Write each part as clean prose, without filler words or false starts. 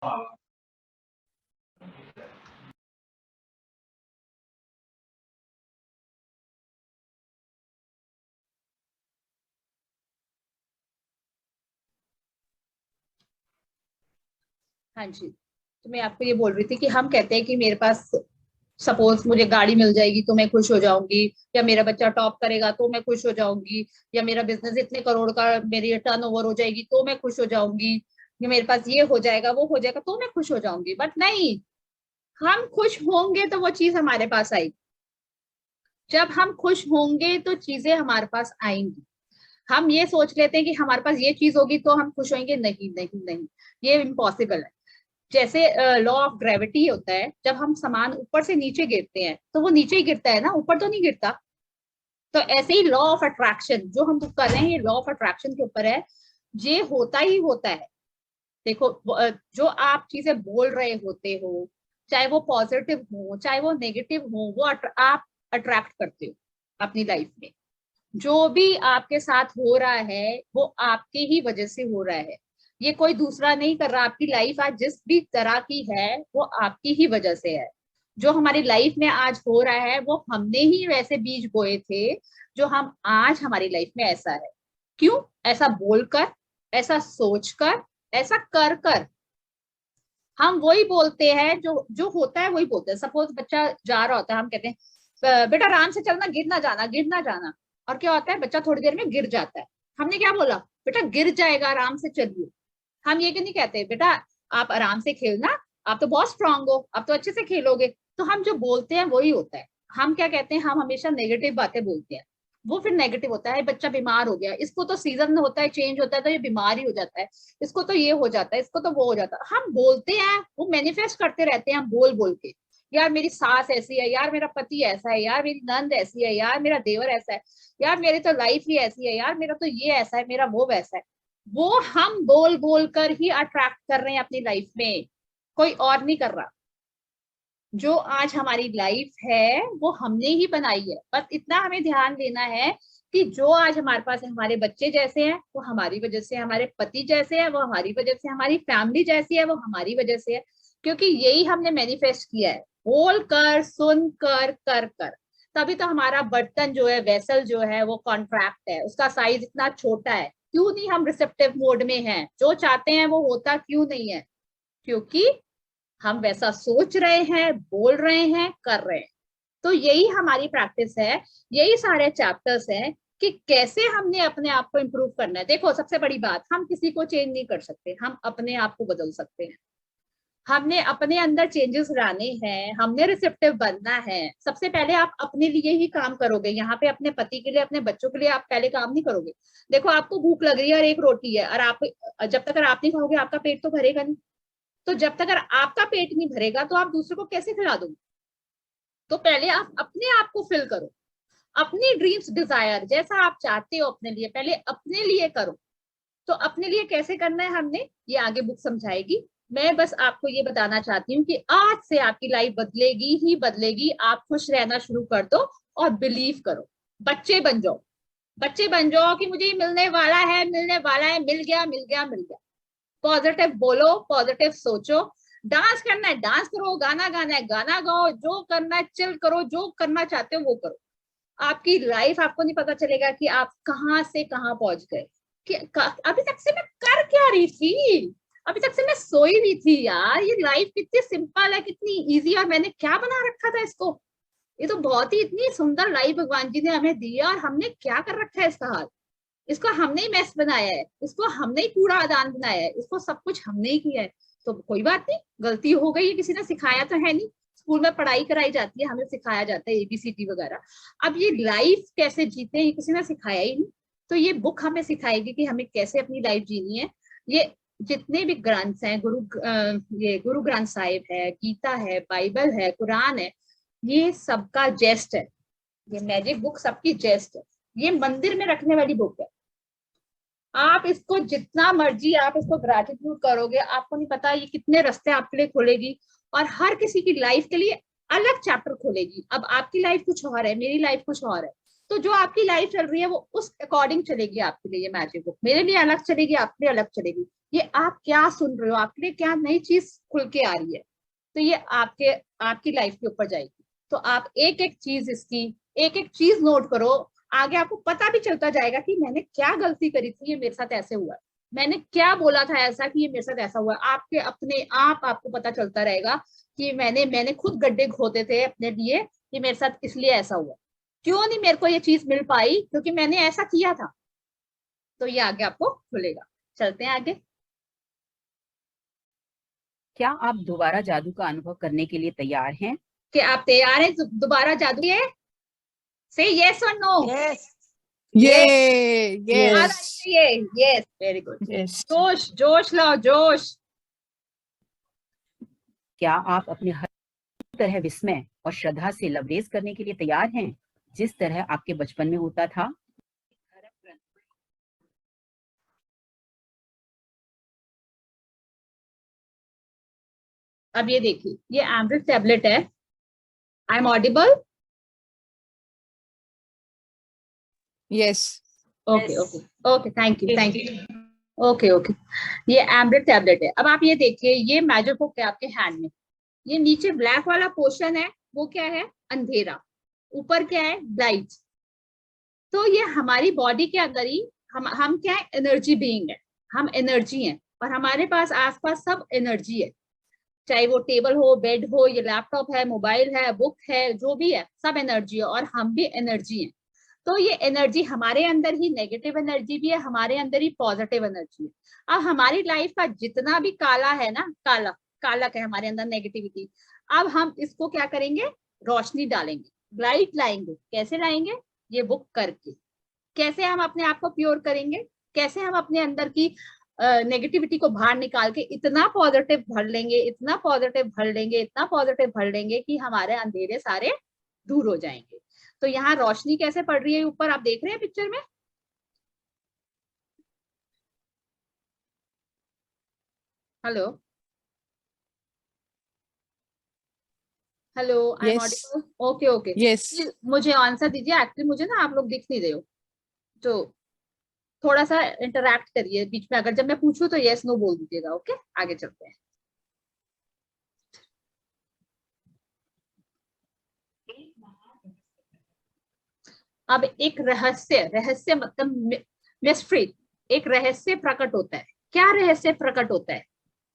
हाँ जी, तो मैं आपको ये बोल रही थी कि हम कहते हैं कि मेरे पास सपोज मुझे गाड़ी मिल जाएगी तो मैं खुश हो जाऊंगी, या मेरा बच्चा टॉप करेगा तो मैं खुश हो जाऊंगी, या मेरा बिजनेस इतने करोड़ का मेरी टर्नओवर हो जाएगी तो मैं खुश हो जाऊंगी, या मेरे पास ये हो जाएगा वो हो जाएगा तो मैं खुश हो जाऊंगी। बट नहीं, हम खुश होंगे तो वो चीज हमारे पास आएगी। जब हम खुश होंगे तो चीजें हमारे पास आएंगी। हम ये सोच लेते हैं कि हमारे पास ये चीज होगी तो हम खुश होंगे, नहीं नहीं नहीं, ये इम्पॉसिबल है। जैसे लॉ ऑफ ग्रेविटी होता है, जब हम सामान ऊपर से नीचे गिरते हैं तो वो नीचे ही गिरता है ना, ऊपर तो नहीं गिरता। तो ऐसे ही लॉ ऑफ अट्रैक्शन जो हम कर रहे हैं, ये लॉ ऑफ अट्रैक्शन के ऊपर है, ये होता ही होता है। देखो जो आप चीजें बोल रहे होते हो, चाहे वो पॉजिटिव हो चाहे वो नेगेटिव हो, वो आप अट्रैक्ट करते हो अपनी लाइफ में। जो भी आपके साथ हो रहा है वो आपके ही वजह से हो रहा है। ये कोई दूसरा नहीं कर रहा। आपकी लाइफ आज जिस भी तरह की है वो आपकी ही वजह से है। जो हमारी लाइफ में आज हो रहा है वो हमने ही वैसे बीज बोए थे, जो हम आज हमारी लाइफ में ऐसा है। क्यों? ऐसा बोलकर, ऐसा सोचकर, ऐसा कर कर हम वही बोलते हैं, जो जो होता है वही बोलते हैं। सपोज बच्चा जा रहा होता है, हम कहते हैं बेटा आराम से चलना, गिर ना जाना, गिर ना जाना। और क्या होता है, बच्चा थोड़ी देर में गिर जाता है। हमने क्या बोला? बेटा गिर जाएगा, आराम से चलिए। हम ये क्यों नहीं कहते बेटा आप आराम से खेलना, आप तो बहुत स्ट्रांग हो, आप तो अच्छे से खेलोगे। तो हम जो बोलते हैं वही होता है। हम क्या कहते हैं, हम हमेशा नेगेटिव बातें बोलते हैं, वो फिर नेगेटिव होता है। बच्चा बीमार हो गया, इसको तो सीजन होता है, चेंज होता है तो ये बीमार ही हो जाता है, इसको तो ये हो जाता है, इसको तो वो हो जाता है। हम बोलते हैं, वो मैनिफेस्ट करते रहते हैं हम बोल बोल के। यार मेरी सास ऐसी है, यार मेरा पति ऐसा है, यार मेरी नंद ऐसी है, यार मेरा देवर ऐसा है, यार मेरी तो लाइफ ही ऐसी है, यार मेरा तो ये ऐसा है, मेरा वो वैसा है। वो हम बोल बोल कर ही अट्रैक्ट कर रहे हैं अपनी लाइफ में, कोई और नहीं कर रहा। जो आज हमारी लाइफ है वो हमने ही बनाई है। बस इतना हमें ध्यान देना है कि जो आज हमारे पास है, हमारे बच्चे जैसे हैं वो हमारी वजह से, हमारे पति जैसे हैं वो हमारी वजह से, हमारी फैमिली जैसी है वो हमारी वजह से है। क्योंकि यही हमने मैनिफेस्ट किया है, बोल कर, सुन कर, कर कर। तभी तो हमारा बर्तन जो है, वेसल जो है, वो कॉन्ट्रैक्ट है, उसका साइज इतना छोटा है। क्यों नहीं हम रिसेप्टिव मोड में हैं? जो चाहते हैं वो होता क्यों नहीं है? क्योंकि हम वैसा सोच रहे हैं, बोल रहे हैं, कर रहे हैं। तो यही हमारी प्रैक्टिस है, यही सारे चैप्टर्स हैं कि कैसे हमने अपने आप को इम्प्रूव करना है। देखो सबसे बड़ी बात, हम किसी को चेंज नहीं कर सकते, हम अपने आप को बदल सकते हैं। हमने अपने अंदर चेंजेस लाने हैं, हमने रिसेप्टिव बनना है। सबसे पहले आप अपने लिए ही काम करोगे। यहाँ पे अपने पति के लिए, अपने बच्चों के लिए आप पहले काम नहीं करोगे। देखो आपको भूख लग रही है और एक रोटी है, और आप जब तक आप नहीं खाओगे आपका पेट तो भरेगा नहीं। तो जब तक अगर आपका पेट नहीं भरेगा तो आप दूसरे को कैसे खिला दोगे? तो पहले आप अपने आप को फिल करो। अपनी ड्रीम्स डिजायर जैसा आप चाहते हो अपने लिए, पहले अपने लिए करो। तो अपने लिए कैसे करना है हमने, ये आगे बुक समझाएगी। मैं बस आपको ये बताना चाहती हूँ कि आज से आपकी लाइफ बदलेगी ही बदलेगी। आप खुश रहना शुरू कर दो और बिलीव करो। बच्चे बन जाओ, बच्चे बन जाओ कि मुझे ये मिलने वाला है, मिलने वाला है, मिल गया मिल गया मिल गया। पॉजिटिव बोलो, पॉजिटिव सोचो। डांस करना है डांस करो, गाना गाना है गाना गाओ, जो करना है चिल करो, जो करना चाहते हो वो करो। आपकी लाइफ, आपको नहीं पता चलेगा कि आप कहाँ से कहाँ पहुंच गए। कि अभी तक से मैं कर क्या रही थी, अभी तक से मैं सोई रही थी। यार ये लाइफ कितनी सिंपल है, कितनी इजी, और मैंने क्या बना रखा था इसको। ये तो बहुत ही इतनी सुंदर लाइफ भगवान जी ने हमें दी है, और हमने क्या कर रखा है इसका हाल। इसको हमने ही मैस बनाया है, इसको हमने ही कूड़ा आदान बनाया है, इसको सब कुछ हमने ही किया है। तो कोई बात नहीं, गलती हो गई है, किसी ने सिखाया तो है नहीं। स्कूल में पढ़ाई कराई जाती है, हमें सिखाया जाता है ABCD वगैरह। अब ये लाइफ कैसे जीते हैं ये किसी ने सिखाया ही नहीं। तो ये बुक हमें सिखाएगी कि हमें कैसे अपनी लाइफ जीनी है। ये जितने भी ग्रंथ हैं, ये गुरु ग्रंथ साहिब है, गीता है, बाइबल है, कुरान है, ये सबका जेस्ट है। ये मैजिक बुक सबकी जेस्ट है। ये मंदिर में रखने वाली बुक है। आप इसको जितना मर्जी आप इसको ग्रेटिट्यूड करोगे, आपको नहीं पता ये कितने रास्ते आपके लिए खोलेगी। और हर किसी की लाइफ के लिए अलग चैप्टर खोलेगी। अब आपकी लाइफ कुछ और है, मेरी लाइफ कुछ और है। तो जो आपकी लाइफ चल रही है वो उस अकॉर्डिंग चलेगी आपके लिए। ये मैजिक बुक मेरे लिए अलग चलेगी, आपके लिए अलग चलेगी। ये आप क्या सुन रहे हो, आपके लिए क्या नई चीज खुल के आ रही है, तो ये आपकी लाइफ के ऊपर जाएगी। तो आप एक एक चीज इसकी, एक एक चीज नोट करो। आगे आपको पता भी चलता जाएगा कि मैंने क्या गलती करी थी, ये मेरे साथ ऐसे हुआ, मैंने क्या बोला था ऐसा कि ये मेरे साथ ऐसा हुआ। आपके अपने आप आपको पता चलता रहेगा कि मैंने खुद गड्ढे खोदे थे अपने लिए, कि मेरे साथ इसलिए ऐसा हुआ, क्यों नहीं मेरे को ये चीज मिल पाई, क्योंकि मैंने ऐसा किया था। तो ये आगे आपको खुलेगा। चलते हैं आगे। क्या आप दोबारा जादू का अनुभव करने के लिए तैयार हैं? कि आप तैयार हैं दोबारा जादू के? से यस और नो? Yes. ये Yes. आना चाहिए। Yes, very good. Yes. जोश जोश लाओ, जोश। क्या आप अपने हर तरह विस्मय और श्रद्धा से लबरेज करने के लिए तैयार हैं, जिस तरह आपके बचपन में होता था? अब ये देखिए, ये एम्ब्रिक टैबलेट है। I am audible? Yes. Okay okay okay, thank you thank you. Okay okay, ये एम्ब्रिक टैबलेट है। अब आप ये देखिए, ये मैजिक बुक है आपके हैंड में। ये नीचे ब्लैक वाला पोर्शन है, वो क्या है? अंधेरा। ऊपर क्या है? लाइट। तो ये हमारी बॉडी के अंदर ही, हम क्या है? एनर्जी बीइंग है। हम एनर्जी हैं, और हमारे पास आसपास सब एनर्जी है। चाहे वो टेबल हो, बेड हो, ये लैपटॉप है, मोबाइल है, बुक है, जो भी है, सब एनर्जी है, और हम भी एनर्जी हैं। तो ये एनर्जी हमारे अंदर ही नेगेटिव एनर्जी भी है, हमारे अंदर ही पॉजिटिव एनर्जी है। अब हमारी लाइफ का जितना भी काला है ना, काला काला है हमारे अंदर नेगेटिविटी, अब हम इसको क्या करेंगे? रोशनी डालेंगे, लाइट लाएंगे। कैसे लाएंगे? ये बुक करके। कैसे हम अपने आप को प्योर करेंगे? कैसे हम अपने अंदर की नेगेटिविटी को बाहर निकाल के इतना पॉजिटिव भर लेंगे, इतना पॉजिटिव भर लेंगे, इतना पॉजिटिव भर लेंगे कि हमारे अंधेरे सारे दूर हो जाएंगे। तो यहाँ रोशनी कैसे पड़ रही है ऊपर, आप देख रहे हैं पिक्चर में? Hello hello, I am Yes. Audible? Okay okay. Yes. मुझे आंसर दीजिए, एक्चुअली मुझे ना आप लोग दिख नहीं रहे हो, तो थोड़ा सा इंटरैक्ट करिए बीच में। अगर जब मैं पूछूं तो यस नो बोल दीजिएगा। ओके, आगे चलते हैं। अब एक रहस्य, रहस्य मतलब मिस्ट्री, एक रहस्य प्रकट होता है। क्या रहस्य प्रकट होता है?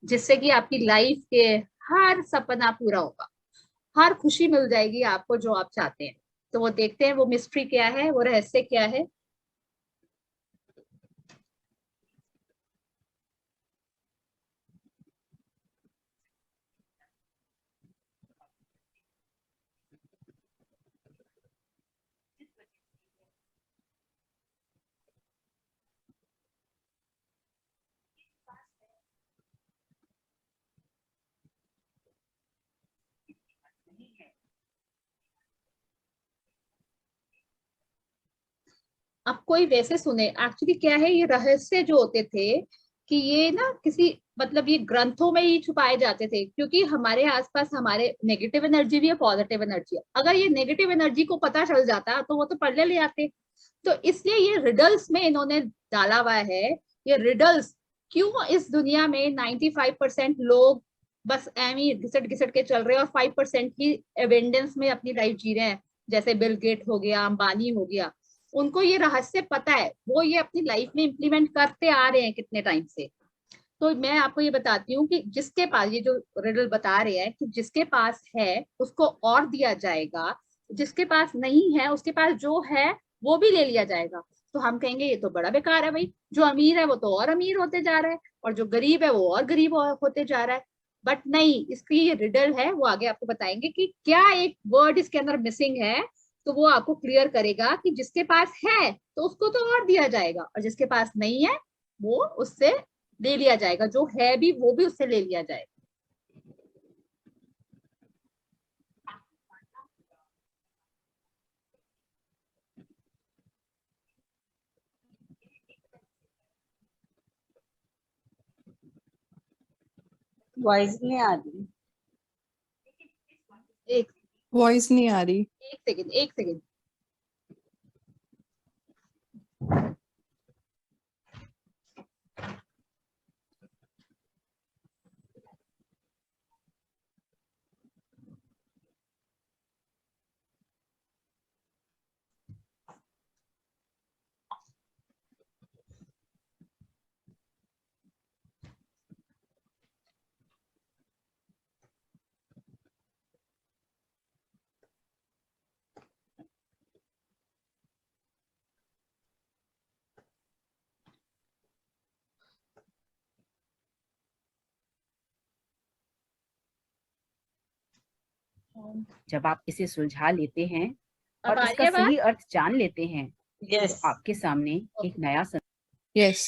जिससे कि आपकी लाइफ के हर सपना पूरा होगा, हर खुशी मिल जाएगी आपको जो आप चाहते हैं। तो वो देखते हैं, वो मिस्ट्री क्या है, वो रहस्य क्या है। अब कोई वैसे सुने, एक्चुअली क्या है, ये रहस्य जो होते थे कि ये ना किसी, मतलब ये ग्रंथों में ही छुपाए जाते थे, क्योंकि हमारे आसपास हमारे नेगेटिव एनर्जी भी है, पॉजिटिव एनर्जी है। अगर ये नेगेटिव एनर्जी को पता चल जाता तो वो तो पढ़ने ले आते। तो इसलिए ये रिडल्स में इन्होंने डाला हुआ है। ये रिडल्स, क्यों इस दुनिया में 95% लोग बस एवं ही घिसट घिसट के चल रहे हैं, और 5% ही एवेंडेंस में अपनी लाइफ जी रहे हैं, जैसे बिल गेट हो गया, अंबानी हो गया। उनको ये रहस्य पता है, वो ये अपनी लाइफ में इम्प्लीमेंट करते आ रहे हैं कितने टाइम से। तो मैं आपको ये बताती हूँ कि जिसके पास, ये जो रिडल बता रहे हैं कि जिसके पास है उसको और दिया जाएगा, जिसके पास नहीं है उसके पास जो है वो भी ले लिया जाएगा। तो हम कहेंगे ये तो बड़ा बेकार है भाई, जो अमीर है वो तो और अमीर होते जा रहा है, और जो गरीब है वो और गरीब होते जा रहा है। बट नहीं, इसकी ये रिडल है, वो आगे आपको बताएंगे कि क्या एक वर्ड इसके अंदर मिसिंग है। तो वो आपको क्लियर करेगा कि जिसके पास है तो उसको तो और दिया जाएगा, और जिसके पास नहीं है वो उससे ले लिया जाएगा, जो है भी वो भी उससे ले लिया जाएगा। वॉइस नहीं आ रही। एक वॉइस नहीं आ रही। एक सेकेंड, एक सेकेंड। जब आप इसे सुलझा लेते हैं अब और आ रही इसका है बात? सही अर्थ जान लेते हैं यस तो आपके सामने एक नया Yes.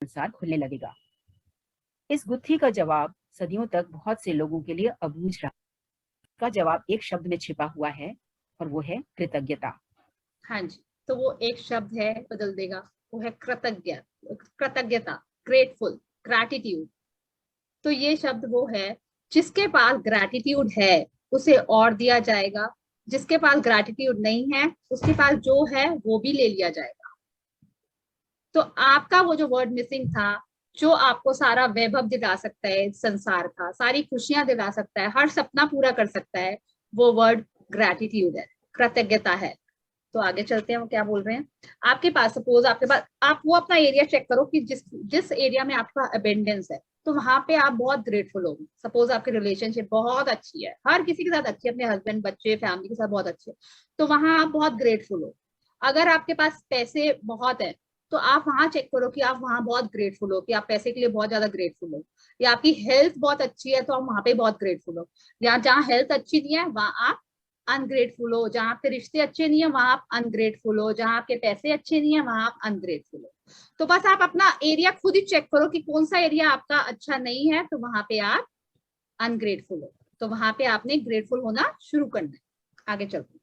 संसार खुलने लगेगा। इस गुत्थी का जवाब सदियों तक बहुत से लोगों के लिए अबूझ रहा। का जवाब एक शब्द में छिपा हुआ है और वो है कृतज्ञता। हाँ जी, तो वो एक शब्द है, बदल देगा, वो है कृतज्ञता, ग्रेटफुल, ग्रैटिट्यूड। तो ये शब्द वो है, जिसके पास ग्रैटिट्यूड है उसे और दिया जाएगा, जिसके पास ग्रैटिट्यूड नहीं है उसके पास जो है वो भी ले लिया जाएगा। तो आपका वो जो वर्ड मिसिंग था, जो आपको सारा वैभव दिला सकता है संसार का, सारी खुशियां दिला सकता है, हर सपना पूरा कर सकता है, वो वर्ड ग्रैटिट्यूड है, कृतज्ञता है। तो आगे चलते हैं, वो क्या बोल रहे हैं। आपके पास सपोज आपके पास, आप वो अपना एरिया चेक करो कि जिस जिस एरिया में आपका अबेंडेंस है, तो वहां पे आप बहुत ग्रेटफुल होगी। सपोज आपकी रिलेशनशिप बहुत अच्छी है, हर किसी के साथ अच्छी है, अपने हस्बैंड बच्चे फैमिली के साथ बहुत अच्छी है, तो वहां आप बहुत ग्रेटफुल हो। अगर आपके पास पैसे बहुत है, तो आप वहां चेक करो कि आप वहां बहुत ग्रेटफुल हो, कि आप पैसे के लिए बहुत ज्यादा ग्रेटफुल हो। या आपकी हेल्थ बहुत अच्छी है तो आप वहां पे बहुत ग्रेटफुल हो। या जहाँ हेल्थ अच्छी नहीं है वहां आप अनग्रेटफुल हो। जहां आपके रिश्ते अच्छे नहीं है वहां आप अनग्रेटफुल हो। जहां आपके पैसे अच्छे नहीं है वहां आप अनग्रेटफुल हो। तो बस आप अपना एरिया खुद ही चेक करो कि कौन सा एरिया आपका अच्छा नहीं है, तो वहां पे आप अनग्रेटफुल हो। तो वहां पे आपने ग्रेटफुल होना शुरू करना है। आगे चलते।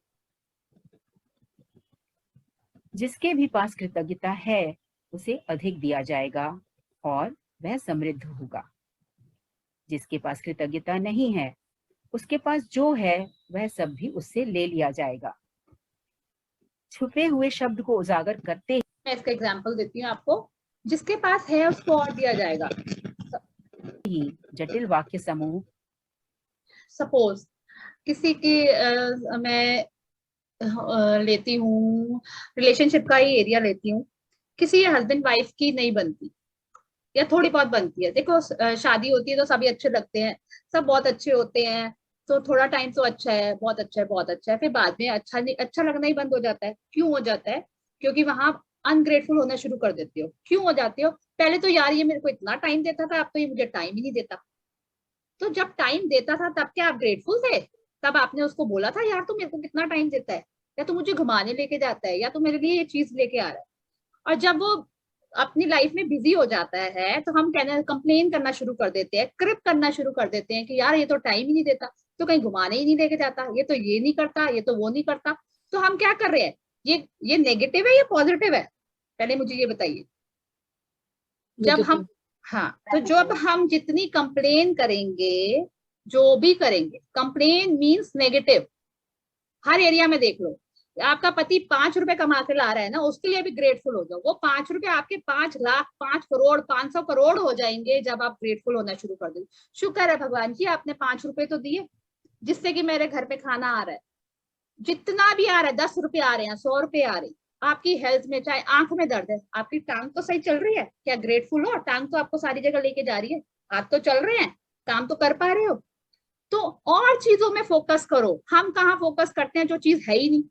जिसके भी पास कृतज्ञता है उसे अधिक दिया जाएगा और वह समृद्ध होगा। जिसके पास कृतज्ञता नहीं है उसके पास जो है वह सब भी उससे ले लिया जाएगा। छुपे हुए शब्द को उजागर करते मैं इसका एग्जाम्पल देती हूँ आपको। जिसके पास है उसको और दिया जाएगा। ही जटिल वाक्य समूह सपोज किसी की मैं लेती हूँ, रिलेशनशिप का ही एरिया लेती हूँ। किसी हस्बैंड वाइफ की नहीं बनती, या थोड़ी बहुत बनती है। देखो शादी होती है तो सभी अच्छे लगते हैं, सब बहुत अच्छे होते हैं, तो थोड़ा टाइम तो अच्छा है, बहुत अच्छा है, बहुत अच्छा है, फिर बाद में अच्छा नहीं, अच्छा लगना ही बंद हो जाता है। क्यों हो जाता है? क्योंकि वहां अनग्रेटफुल होना शुरू कर देते हो। क्यों हो जाते हो? पहले तो यार ये मेरे को इतना टाइम देता था, अब तो ये मुझे टाइम ही नहीं देता। तो जब टाइम देता था तब क्या आप ग्रेटफुल थे? तब आपने उसको बोला था यार तू मेरे को कितना टाइम देता है, या तू मुझे घुमाने लेके जाता है, या तू मेरे लिए ये चीज लेके आ रहा है। और जब वो अपनी लाइफ में बिजी हो जाता है तो हम कहना कंप्लेन करना शुरू कर देते हैं, क्रिप करना शुरू कर देते हैं कि यार ये तो टाइम ही नहीं देता, तो कहीं घुमाने ही नहीं लेके जाता, ये तो ये नहीं करता, ये तो वो नहीं करता। तो हम क्या कर रहे हैं? ये नेगेटिव है या पॉजिटिव है? पहले मुझे ये बताइए। जब हम, हाँ, तो जब हम जितनी कंप्लेन करेंगे, जो भी करेंगे, कंप्लेन मीन्स नेगेटिव। हर एरिया में देख लो। आपका पति 5 रुपए कमा के ला रहा है ना, उसके लिए भी ग्रेटफुल हो जाओ। वो 5 रुपए आपके 5 लाख, 5 करोड़, 500 करोड़ हो जाएंगे जब आप ग्रेटफुल होना शुरू कर देंगे। शुक्र है भगवान जी आपने 5 रुपए तो दिए, जिससे कि मेरे घर पे खाना आ रहा है। जितना भी आ रहा है, 10 रुपए आ रहे हैं, 100 रुपए आ रहे हैं। आपकी हेल्थ में, चाहे आंख में दर्द है, आपकी टांग तो सही चल रही है, क्या ग्रेटफुल हो? टांग तो आपको सारी जगह लेके जा रही है, हाथ तो चल रहे हैं, काम तो कर पा रहे हो। तो और चीजों में फोकस करो। हम कहाँ फोकस करते हैं जो चीज है ही नहीं,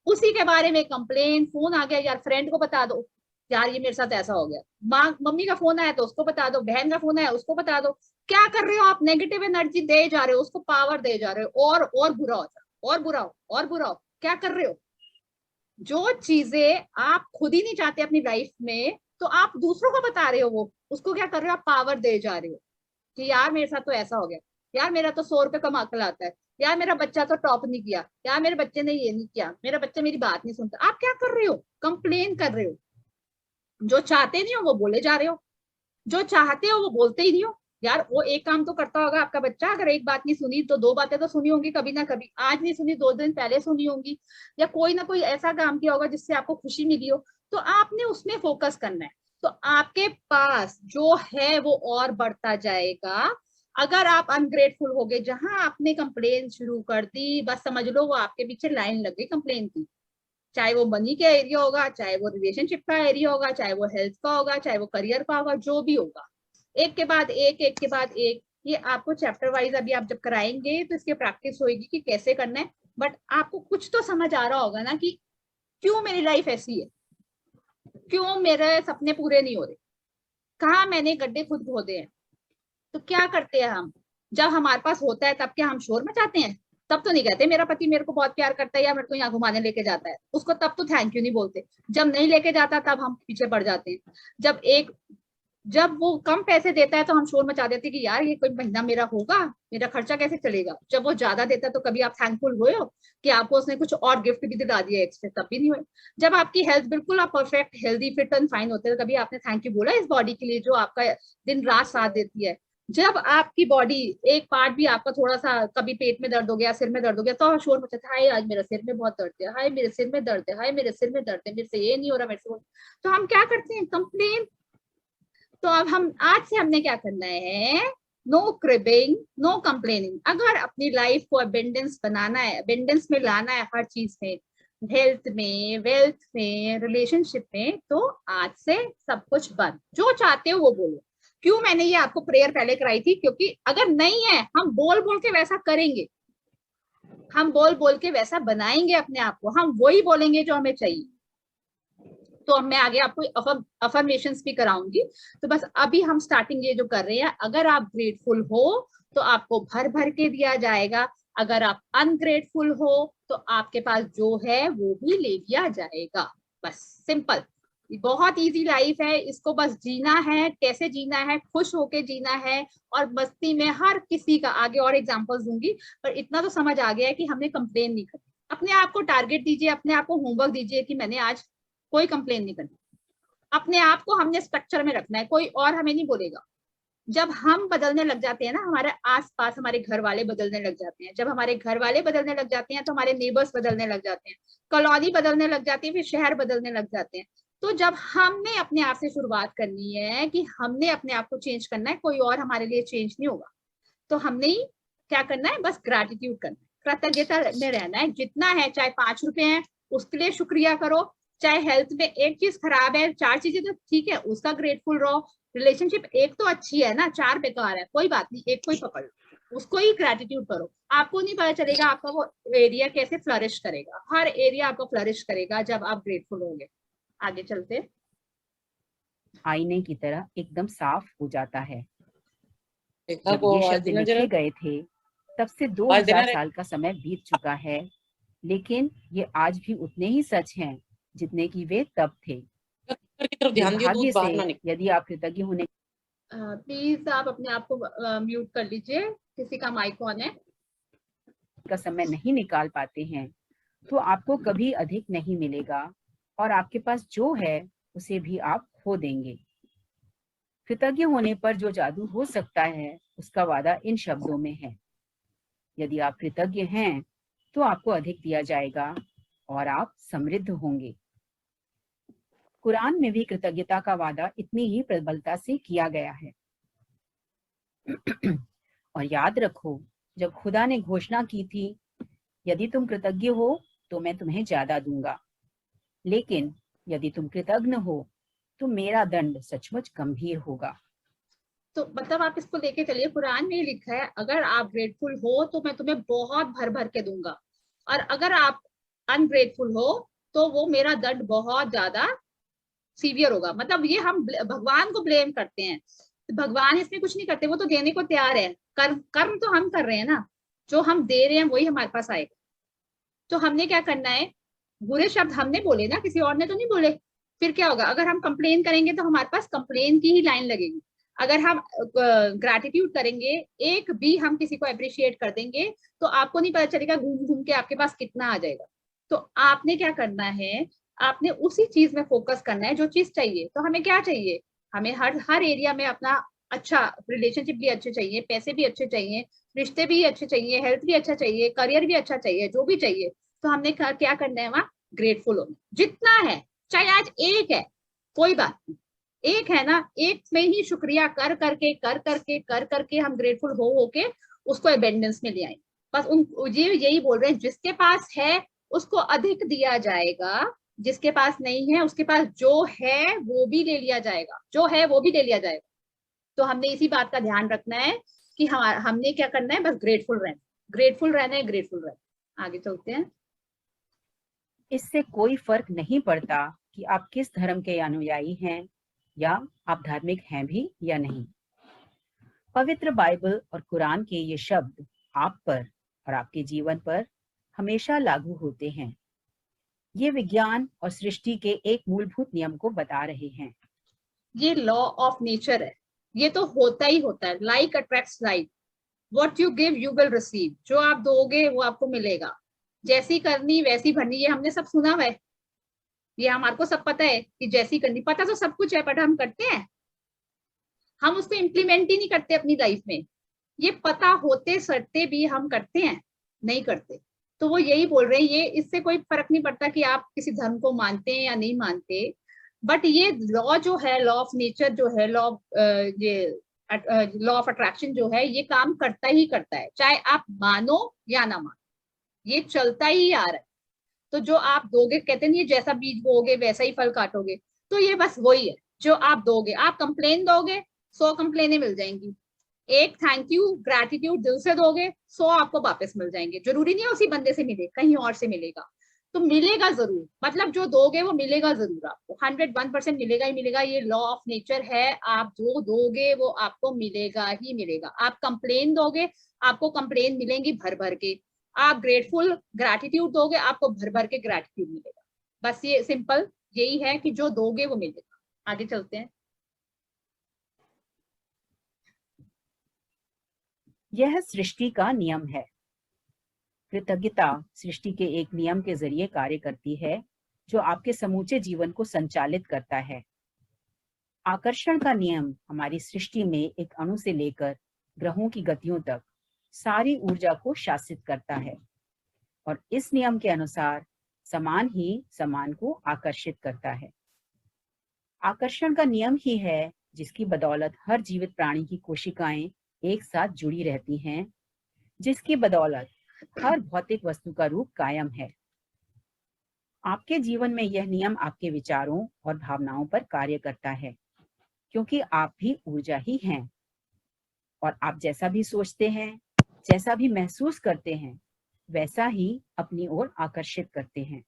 उसी के बारे में कंप्लेन। फोन आ गया यार, फ्रेंड को बता दो यार ये मेरे साथ ऐसा हो गया। माँ मम्मी का फोन आया तो उसको बता दो, बहन का फोन आया उसको बता दो। क्या कर रहे हो आप? नेगेटिव एनर्जी दे जा रहे हो, उसको पावर दे जा रहे हो, और बुरा हो जाओ, और बुरा हो, और बुरा हो। क्या कर रहे हो? जो चीजें आप खुद ही नहीं चाहते अपनी लाइफ में, तो आप दूसरों को बता रहे हो, वो उसको क्या कर रहे हो? आप पावर दे जा रहे हो कि यार मेरे साथ तो ऐसा हो गया, यार मेरा तो 100 रुपए कमा के लाता है, यार मेरा बच्चा तो टॉप नहीं किया, यार मेरे बच्चे ने ये नहीं किया, मेरा बच्चा मेरी बात नहीं सुनता। आप क्या कर रहे हो? कंप्लेन कर रहे हो। जो चाहते नहीं हो वो बोले जा रहे हो, जो चाहते हो वो बोलते ही नहीं हो। यार वो एक काम तो करता होगा आपका बच्चा, अगर एक बात नहीं सुनी तो दो बातें तो सुनी होंगी कभी ना कभी। आज नहीं सुनी, 2 दिन पहले सुनी होंगी, या कोई ना कोई ऐसा काम किया होगा जिससे आपको खुशी मिली हो। तो आपने उसमें फोकस करना है, तो आपके पास जो है वो और बढ़ता जाएगा। अगर आप अनग्रेटफुल हो गए, जहां आपने कंप्लेन शुरू कर दी, बस समझ लो वो आपके पीछे लाइन लग गई कंप्लेन की। चाहे वो मनी का एरिया होगा, चाहे वो रिलेशनशिप का एरिया होगा, चाहे वो हेल्थ का होगा, चाहे वो करियर का होगा, जो भी होगा, एक के बाद एक, एक के बाद एक। ये आपको चैप्टर वाइज अभी आप जब कराएंगे तो इसकी प्रैक्टिस होगी कि कैसे करना है। बट आपको कुछ तो समझ आ रहा होगा ना कि क्यों मेरी लाइफ ऐसी है, क्यों मेरे सपने पूरे नहीं हो रहे, कहाँ मैंने गड्ढे खुद खोदे हैं। तो क्या करते हैं हम? जब हमारे पास होता है तब क्या हम शोर मचाते हैं? तब तो नहीं कहते मेरा पति मेरे को बहुत प्यार करता है या मेरे को यहाँ घुमाने लेके जाता है, उसको तब तो थैंक यू नहीं बोलते। जब नहीं लेके जाता तब हम पीछे पड़ जाते हैं। जब वो कम पैसे देता है तो हम शोर मचा देते हैं कि यार ये कोई महीना मेरा होगा, मेरा खर्चा कैसे चलेगा। जब वो ज्यादा देता है तो कभी आप थैंकफुल हुए हो कि आपको उसने कुछ और गिफ्ट भी दिला दिया एक्स्ट्रा? तब भी नहीं हुए। जब आपकी हेल्थ बिल्कुल आप perfect healthy fit and fine होते हैं तो कभी आपने थैंक यू बोला इस बॉडी के लिए जो आपका दिन रात साथ देती है? जब आपकी बॉडी एक पार्ट भी आपका थोड़ा सा कभी पेट में दर्द हो गया, सिर में दर्द हो गया, तो शोर मचाता है, हाय आज मेरा सिर में बहुत दर्द है, हाय मेरे सिर में दर्द है, हाय मेरे सिर में दर्द है, मेरे से ये नहीं हो रहा, मेरे से तो हम क्या करते हैं? कंप्लेन। तो अब हम आज से हमने क्या करना है? No cribbing, no complaining. अगर अपनी लाइफ को अबेंडेंस बनाना है, अबेंडेंस में लाना है हर चीज में, हेल्थ में, वेल्थ में, रिलेशनशिप में, तो आज से सब कुछ बंद। जो चाहते हो वो बोलो। क्यों मैंने ये आपको प्रेयर पहले कराई थी? क्योंकि अगर नहीं है, हम बोल बोल के वैसा करेंगे, हम बोल बोल के वैसा बनाएंगे अपने आप को, हम वही बोलेंगे जो हमें चाहिए। तो मैं आगे आपको अफर्मेशंस भी कराऊंगी। तो बस अभी हम स्टार्टिंग ये जो कर रहे हैं, अगर आप ग्रेटफुल हो तो आपको भर भर के दिया जाएगा, अगर आप अनग्रेटफुल हो तो आपके पास जो है वो भी ले लिया जाएगा। बस सिंपल, बहुत इजी लाइफ है, इसको बस जीना है। कैसे जीना है? खुश होके जीना है और मस्ती में। हर किसी का आगे और एग्जांपल्स दूंगी, पर इतना तो समझ आ गया है कि हमने कंप्लेन नहीं करनी। अपने आप को टारगेट दीजिए, अपने आप को होमवर्क दीजिए कि मैंने आज कोई कंप्लेन नहीं करनी। अपने आप को हमने स्ट्रक्चर में रखना है, कोई और हमें नहीं बोलेगा। जब हम बदलने लग जाते हैं ना, हमारे आसपास हमारे घर वाले बदलने लग जाते हैं। जब हमारे घर वाले बदलने लग जाते हैं तो हमारे नेबर्स बदलने लग जाते हैं, कॉलोनी बदलने लग जाती है, फिर शहर बदलने लग जाते हैं। तो जब हमने अपने आप से शुरुआत करनी है कि हमने अपने आप को चेंज करना है, कोई और हमारे लिए चेंज नहीं होगा। तो हमने ही क्या करना है? बस ग्रैटिट्यूड करना है, कृतज्ञता में रहना है। जितना है, चाहे 5 रुपए है उसके लिए शुक्रिया करो, चाहे हेल्थ में एक चीज खराब है, 4 चीजें तो ठीक है उसका ग्रेटफुल रहो। रिलेशनशिप एक तो अच्छी है ना, 4 बेकार है, कोई बात नहीं, एक को ही पकड़ लो, उसको ही ग्रेटिट्यूड करो। आपको नहीं पता चलेगा आपका वो एरिया कैसे फ्लरिश करेगा। हर एरिया आपको फ्लरिश करेगा जब आप ग्रेटफुल होंगे। आगे चलते, आईने की तरह एकदम साफ हो जाता है। देखा जब वो ये आवाज शब्द देना जरा, लिखे गए थे तब से आवाज देना 2000 रे। साल का समय बीत चुका है, लेकिन ये आज भी उतने ही सच हैं जितने कि वे तब थे। कुकर की तरफ ध्यान दियो, दुर्भाग्य दूध बाहर से ना निकले। यदि आप कृतज्ञ होने प्लीज आप अपने आप को म्यूट कर लीजिए, किसी का माइक ऑन है। का समय नहीं निकाल पाते हैं तो आपको कभी अधिक नहीं मिलेगा और आपके पास जो है उसे भी आप खो देंगे। कृतज्ञ होने पर जो जादू हो सकता है उसका वादा इन शब्दों में है। यदि आप कृतज्ञ हैं तो आपको अधिक दिया जाएगा और आप समृद्ध होंगे। कुरान में भी कृतज्ञता का वादा इतनी ही प्रबलता से किया गया है। और याद रखो, जब खुदा ने घोषणा की थी, यदि तुम कृतज्ञ हो तो मैं तुम्हें ज्यादा दूंगा, लेकिन यदि तुम कृतज्ञ हो तो मेरा दंड सचमुच गंभीर होगा। तो मतलब आप इसको लेके चलिए, कुरान में लिखा है अगर आप ग्रेटफुल हो तो मैं तुम्हें बहुत भर भर के दूंगा, और अगर आप अनग्रेटफुल हो तो वो मेरा दंड बहुत ज्यादा सीवियर होगा। मतलब ये हम भगवान को ब्लेम करते हैं, तो भगवान इसमें कुछ नहीं करते, वो तो देने को तैयार है। कर्म कर्म तो हम कर रहे हैं ना, जो हम दे रहे हैं वही हमारे पास आएगा। तो हमने क्या करना है? बुरे शब्द हमने बोले ना, किसी और ने तो नहीं बोले। फिर क्या होगा? अगर हम कंप्लेन करेंगे तो हमारे पास कंप्लेन की ही लाइन लगेगी। अगर हम ग्रैटिट्यूड करेंगे, एक भी हम किसी को अप्रिशिएट कर देंगे, तो आपको नहीं पता चलेगा घूम घूम के आपके पास कितना आ जाएगा। तो आपने क्या करना है? आपने उसी चीज में फोकस करना है जो चीज चाहिए। तो हमें क्या चाहिए? हमें हर हर एरिया में अपना अच्छा रिलेशनशिप भी अच्छे चाहिए, पैसे भी अच्छे चाहिए, रिश्ते भी अच्छे चाहिए, हेल्थ भी अच्छा चाहिए, करियर भी अच्छा चाहिए, जो भी चाहिए। तो हमने क्या करना है? वहां ग्रेटफुल होना, जितना है, चाहे आज एक है कोई बात नहीं, एक है ना, एक में ही शुक्रिया कर करके हम ग्रेटफुल हो के उसको एबेंडेंस में ले आए। बस यही बोल रहे हैं, जिसके पास है उसको अधिक दिया जाएगा, जिसके पास नहीं है उसके पास जो है वो भी ले लिया जाएगा, जो है वो भी ले लिया जाएगा। तो हमने इसी बात का ध्यान रखना है कि हमने क्या करना है? बस ग्रेटफुल रहना, ग्रेटफुल रहना है, ग्रेटफुल रहना। आगे चलते हैं। इससे कोई फर्क नहीं पड़ता कि आप किस धर्म के अनुयायी हैं या आप धार्मिक हैं भी या नहीं। पवित्र बाइबल और कुरान के ये शब्द आप पर और आपके जीवन पर हमेशा लागू होते हैं। ये विज्ञान और सृष्टि के एक मूलभूत नियम को बता रहे हैं। ये लॉ ऑफ नेचर है, ये तो होता ही होता है। Like attracts like, what you give you will receive. जो आप दोगे वो आपको मिलेगा। जैसी करनी वैसी भरनी, ये हमने सब सुना हुआ है, ये हमारे को सब पता है कि जैसी करनी। पता तो सब कुछ है, बट हम करते हैं, हम उसको इम्प्लीमेंट ही नहीं करते अपनी लाइफ में। ये पता होते सत्ते भी हम करते हैं, नहीं करते। तो वो यही बोल रहे हैं, ये इससे कोई फर्क नहीं पड़ता कि आप किसी धर्म को मानते हैं या नहीं मानते, बट ये लॉ जो है, लॉ ऑफ नेचर जो है, लॉ ऑफ अट्रैक्शन जो है, ये काम करता ही करता है, चाहे आप मानो या ना मानो, ये चलता ही आ रहा है। तो जो आप दोगे, कहते नहीं जैसा बीज बोओगे वैसा ही फल काटोगे, तो ये बस वही है। जो आप दोगे, आप कंप्लेन दोगे 100 कंप्लेनें मिल जाएंगी। एक थैंक यू ग्रैटिट्यूड दिल से दोगे, 100 आपको वापस मिल जाएंगे। जरूरी नहीं है उसी बंदे से मिले, कहीं और से मिलेगा, तो मिलेगा जरूर। मतलब जो दोगे वो मिलेगा जरूर आपको, 101% मिलेगा ही मिलेगा। ये लॉ ऑफ नेचर है, आप जो दोगे वो आपको मिलेगा ही मिलेगा। आप कंप्लेन दोगे, आपको कंप्लेन मिलेंगी भर भर के। आप ग्रेटफुल ग्रैटिट्यूड दोगे, आपको भर भर के ग्रैटिट्यूड मिलेगा। बस ये सिंपल यही है कि जो दोगे वो मिलेगा। आगे चलते हैं। यह सृष्टि का नियम है। कृतज्ञता सृष्टि के एक नियम के जरिए कार्य करती है, जो आपके समूचे जीवन को संचालित करता है। आकर्षण का नियम हमारी सृष्टि में एक अणु से लेकर ग्रहों की गतियों तक सारी ऊर्जा को शासित करता है, और इस नियम के अनुसार समान ही समान को आकर्षित करता है। आकर्षण का नियम ही है जिसकी बदौलत हर जीवित प्राणी की कोशिकाएं एक साथ जुड़ी रहती हैं, जिसकी बदौलत हर भौतिक वस्तु का रूप कायम है। आपके जीवन में यह नियम आपके विचारों और भावनाओं पर कार्य करता है, क्योंकि आप भी ऊर्जा ही हैं, और आप जैसा भी सोचते हैं, जैसा भी महसूस करते हैं, वैसा ही अपनी ओर आकर्षित करते हैं।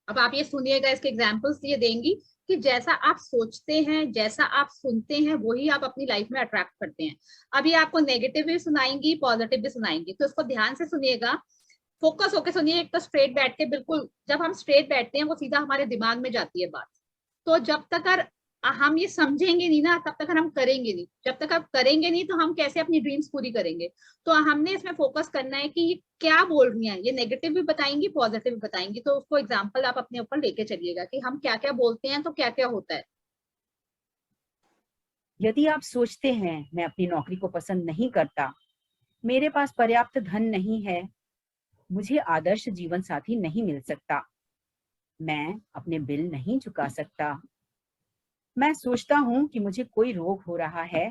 अब आप ये सुनिएगा, इसके एग्जांपल्स ये देंगी कि जैसा आप सोचते हैं, जैसा आप सुनते हैं, वही आप अपनी लाइफ में अट्रैक्ट करते हैं। अभी आपको नेगेटिव भी सुनाएंगी, पॉजिटिव भी सुनाएंगी, तो इसको ध्यान से सुनिएगा, फोकस होकर सुनिए। एक तो स्ट्रेट बैठ के, बिल्कुल जब हम स्ट्रेट बैठते हैं वो सीधा हमारे दिमाग में जाती है बात। तो जब तक हम ये समझेंगे नहीं ना, तब तक हम करेंगे नहीं। जब तक आप करेंगे नहीं तो हम कैसे अपनी ड्रीम्स पूरी करेंगे। तो हमने इसमें फोकस करना है कि ये क्या बोल रही हैं, ये नेगेटिव भी बताएंगी, पॉजिटिव भी बताएंगी। तो उसको एग्जांपल आप अपने ऊपर लेके चलिएगा कि हम क्या क्या बोलते हैं तो क्या क्या होता है। यदि आप सोचते हैं मैं अपनी नौकरी को पसंद नहीं करता, मेरे पास पर्याप्त धन नहीं है, मुझे आदर्श जीवन साथी नहीं मिल सकता, मैं अपने बिल नहीं चुका सकता, मैं सोचता हूं कि मुझे कोई रोग हो रहा है,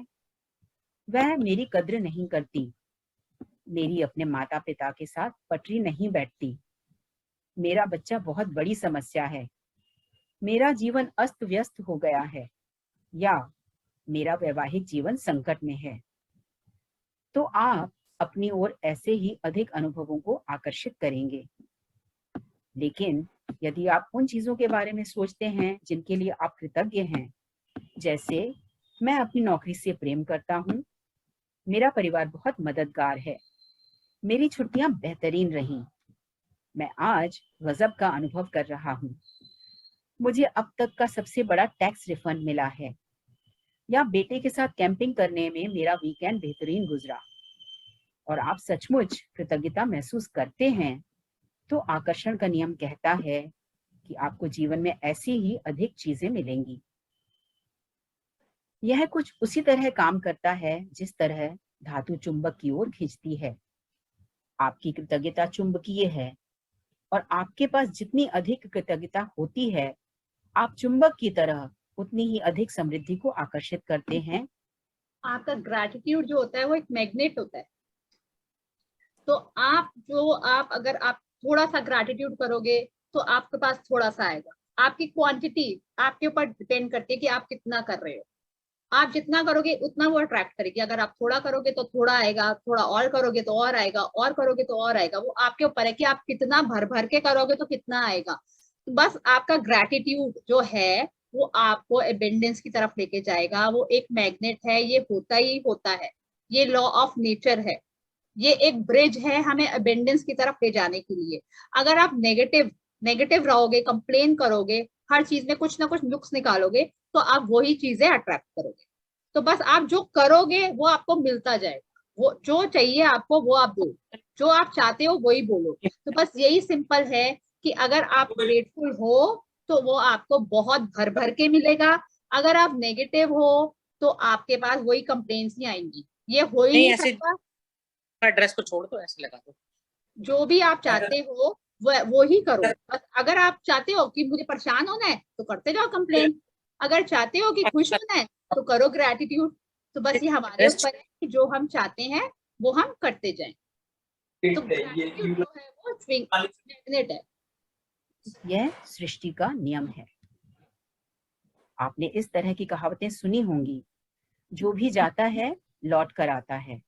वह मेरी कद्र नहीं करती, मेरी अपने माता पिता के साथ पटरी नहीं बैठती, मेरा बच्चा बहुत बड़ी समस्या है, मेरा जीवन अस्त व्यस्त हो गया है, या मेरा वैवाहिक जीवन संकट में है, तो आप अपनी ओर ऐसे ही अधिक अनुभवों को आकर्षित करेंगे। लेकिन यदि आप उन चीजों के बारे में सोचते हैं जिनके लिए आप कृतज्ञ हैं, जैसे मैं अपनी नौकरी से प्रेम करता हूँ, मेरा परिवार बहुत मददगार है, मेरी छुट्टियां बेहतरीन रहीं, मैं आज गजब का अनुभव कर रहा हूँ, मुझे अब तक का सबसे बड़ा टैक्स रिफंड मिला है, या बेटे के साथ कैंपिंग करने में मेरा वीकेंड बेहतरीन गुजरा, और आप सचमुच कृतज्ञता महसूस करते हैं, तो आकर्षण का नियम कहता है कि आपको जीवन में ऐसी ही अधिक चीजें मिलेंगी। यह कुछ उसी तरह काम करता है जिस तरह धातु चुंबक की ओर खींचती है। आपकी कृतज्ञता चुंबकीय है, और आपके पास जितनी अधिक कृतज्ञता होती है, आप चुंबक की तरह उतनी ही अधिक समृद्धि को आकर्षित करते हैं। आपका ग्रैटिट्यूड जो होता है वो एक मैग्नेट होता है। तो आप अगर आप थोड़ा सा ग्रैटिट्यूड करोगे तो आपके पास थोड़ा सा आएगा। आपकी क्वांटिटी आपके ऊपर डिपेंड करती है कि आप कितना कर रहे हो। आप जितना करोगे उतना वो अट्रैक्ट करेगी। अगर आप थोड़ा करोगे तो थोड़ा आएगा, थोड़ा और करोगे तो और आएगा, और करोगे तो और आएगा। वो आपके ऊपर है कि आप कितना भर भर के करोगे तो कितना आएगा। बस आपका ग्रैटिट्यूड जो है वो आपको एबेंडेंस की तरफ लेके जाएगा। वो एक मैग्नेट है, ये होता ही होता है। ये लॉ ऑफ नेचर है, ये एक ब्रिज है हमें अबेंडेंस की तरफ ले जाने के लिए। अगर आप नेगेटिव रहोगे, कंप्लेन करोगे, हर चीज में कुछ ना कुछ नुक्स निकालोगे, तो आप वही चीजें अट्रैक्ट करोगे। तो बस आप जो करोगे वो आपको मिलता जाएगा, वो जो चाहिए आपको वो आप दो, जो आप चाहते हो वही बोलो। तो बस यही सिंपल है कि अगर आप ग्रेटफुल हो तो वो आपको बहुत भर भर के मिलेगा, अगर आप नेगेटिव हो तो आपके पास वही कंप्लेन्स ही आएंगी। ये हो ही नहीं ऐसे सकता। एड्रेस को छोड़ दो, ऐसे लगा दो। जो भी आप चाहते हो वो ही करो। बस अगर आप चाहते हो कि मुझे परेशान होना है तो करते जाओ कंप्लेन, अगर चाहते हो कि खुश होना है तो करो ग्रैटिट्यूड। तो बस ये हमारे ऊपर है कि जो हम चाहते हैं वो हम करते जाएं। तो ग्रैटिट्यूड जो है वो मैग्नेट है। यह सृष्टि का नियम है। आपने इस तरह की कहावतें सुनी होंगी, जो भी जाता है लौट कर आता है।